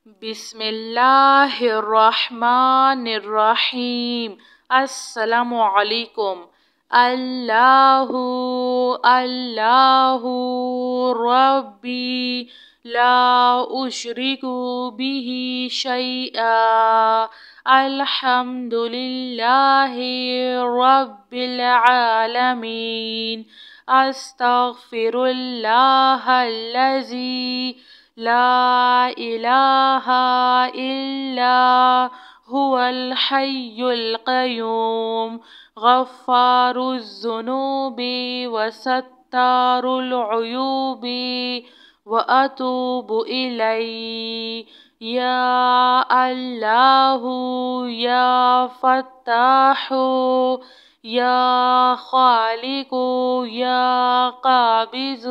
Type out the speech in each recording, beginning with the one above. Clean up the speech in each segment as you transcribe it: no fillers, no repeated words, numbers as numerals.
بسم اللہ الرحمن الرحیم۔ السلام علیکم۔ اللہ اللہ ربی لا اشرک بہ شیئا الحمد للہ رب العالمین۔ استغفر اللہ الذی لا الہ الا هو الحی القیوم غفار الذنوب وستار العیوب واتوب الیہ۔ یا اللہ یا فتاح یا خالق یا قابض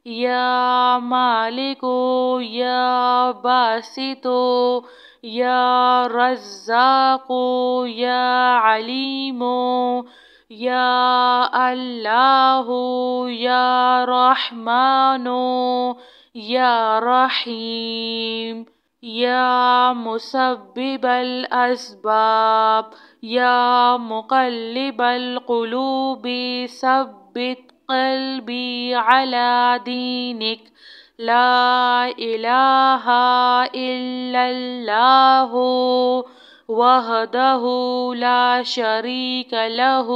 یا مالک یا باسط یا رزاق یا علیم یا اللہ یا رحمن یا رحیم۔ یا مسبب الاسباب یا مقلب القلوب ثبت قلبی علی دینک۔ لا الہ الا اللہ وحدہ لا شریک لہ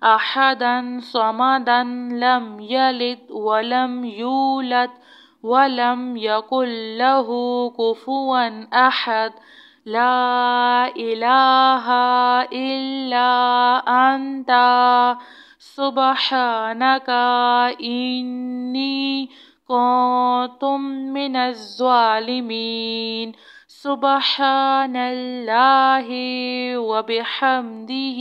احدا صمدا لم یلد ولم یولد ولم یکن لہ کفوا احد۔ لا الہ الا انت سبحانک انی کنت من الظالمین۔ سبحان اللہ وبحمدہ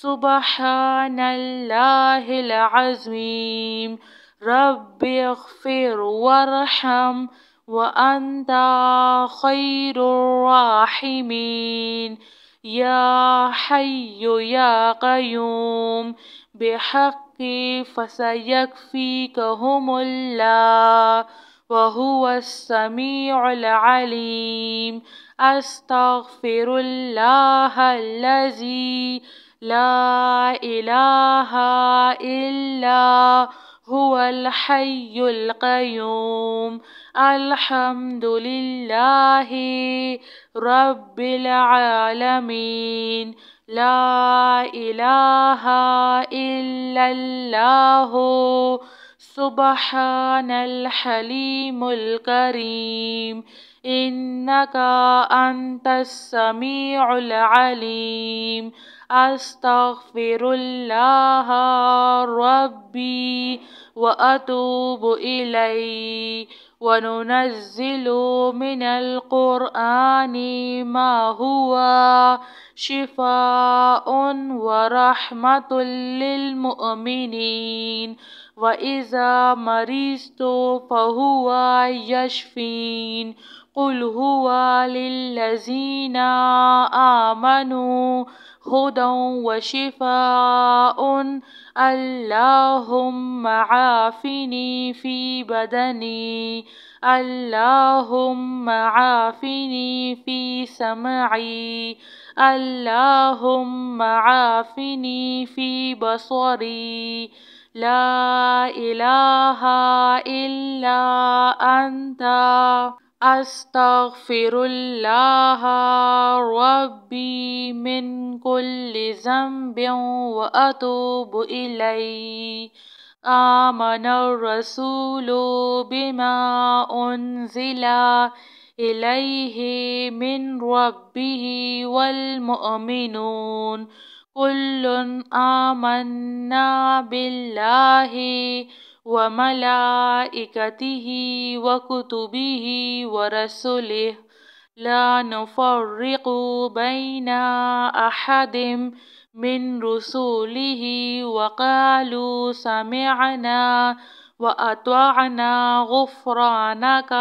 سبحان اللہ العظیم۔ رب اغفر وارحم وانت خیر الراحمین۔ یا حی یا قیوم بحق فسیکفیکہم اللہ وہو السمیع العلیم۔ استغفر اللہ الذی لا الہ الا هو الحی القیوم۔ الحمد للہ رب العالمین۔ لا الہ الا اللہ سبحان الحلیم الکریم۔ انک انت السمیع العلیم۔ استغفر اللہ ربی واتوب الیہ۔ وننزل من القرآن ما هو شفاء ورحمة للمؤمنين وإذا مرضت فهو يشفين۔ قل هو للذين آمنوا هدى وشفاء۔ اللهم عافني في بدني اللهم عافني في سمعي اللهم عافني في بصري۔ لا إله إلا أنت استغفر اللہ ربی من کل ذنب واتوب الیہ۔ آمن الرسول بما انزل الیہ من ربہ والمؤمنون کل آمنا باللہ وملائکتہ وکتبہ ورسلہ لا نفرق بین احد من رسلہ وقالوا سمعنا وأطعنا غفرانك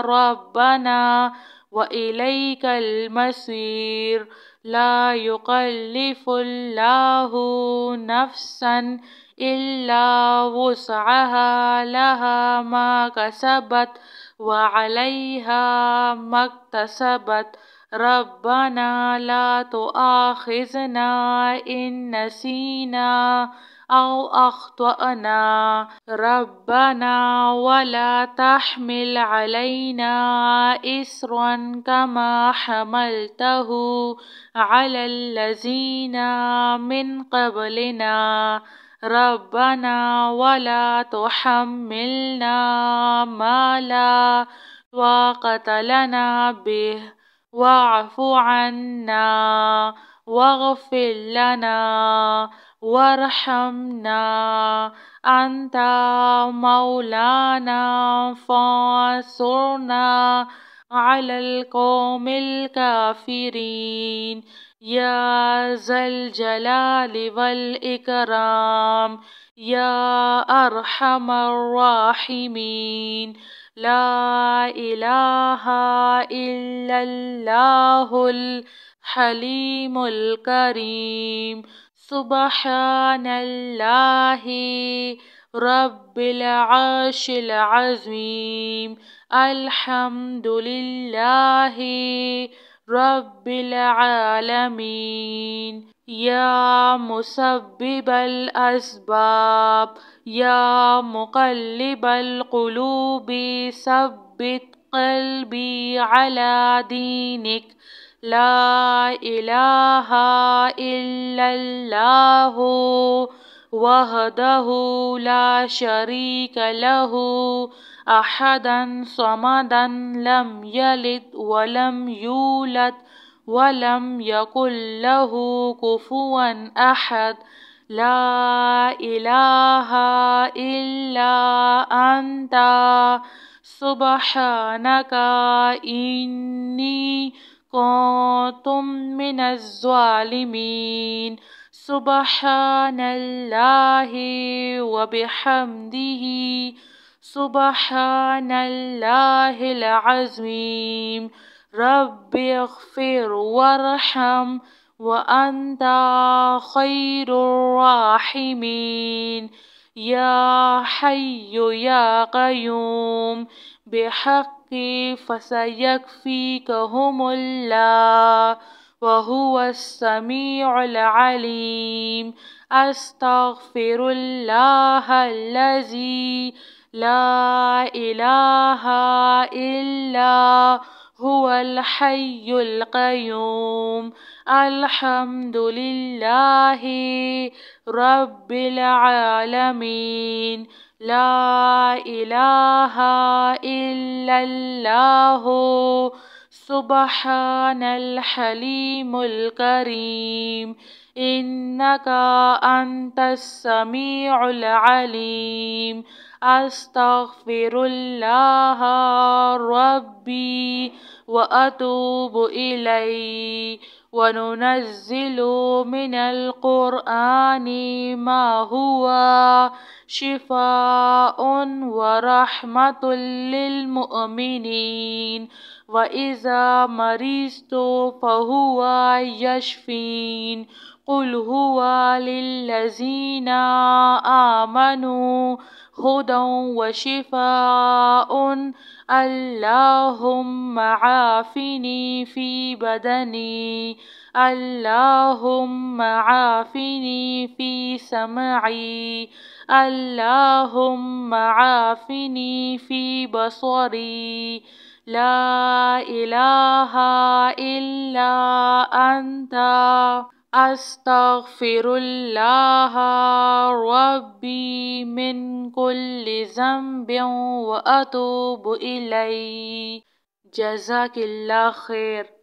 ربنا وإليك المصير۔ لا يكلف الله نفسا إلا وسعها لها ما كسبت وعليها ما اكتسبت ربنا لا تؤاخذنا إن نسينا أو أخطأنا ربنا ولا تحمل علينا إصرا كما حملته على الذين من قبلنا ربنا ولا تحملنا ما لا طاقة لنا به واعف عنا واغفر لنا وارحمنا أنت مولانا فانصرنا على القوم الكافرين يا ذا الجلال والإكرام يا أرحم الراحمين لا إله إلا الله الحليم الكريم سبحان الله رب العرش العظيم الحمد لله رب العالمين يا مسبب الأسباب يا مقلب القلوب ثبت قلبي على دينك لا إله إلا الله وحده لا شريك له أحدا صمدا لم يلد ولم يولد ولم يكن له كفوا أحد لا إله إلا أنت سبحانك إني كنت من الظالمين سبحان الله وبحمده سبحان الله العظيم رب اغفر وارحم وأنت خير الراحمين يا حي يا قيوم بحق فسيكفيكهم الله وهو السميع العليم أستغفر الله الذي لا إله إلا هو الحي القيوم الحمد لله رب العالمين لا إله إلا الله سبحان الحليم الكريم إنك أنت السميع العليم أستغفر الله ربي وأتوب إليه وننزل من القرآن ما هو شفاء ورحمة للمؤمنين وإذا مرضت فهو يشفين قل هو للذين آمنوا هدى وشفاء اللهم عافني في بدني اللهم عافني في سمعي اللهم عافني في بصري لا إله إلا أنت أستغفر الله ربي من كل ذنب وأتوب إليه جزاك الله خير.